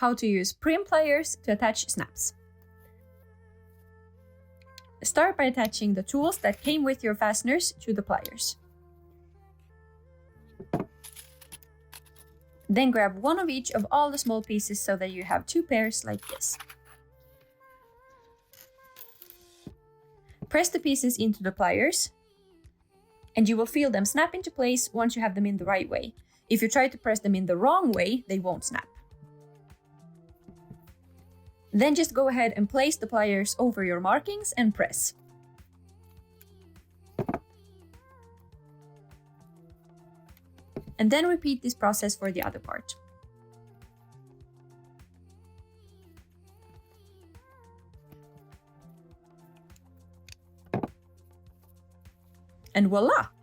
how to use PRYM pliers to attach snaps. Start by attaching the tools that came with your fasteners to the pliers. Then grab one of each of all the small pieces so that you have 2 pairs like this. Press the pieces into the pliers, and you will feel them snap into place once you have them in the right way. If you try to press them in the wrong way, they won't snap. Then just go ahead and place the pliers over your markings and press. And then repeat this process for the other part. And voila!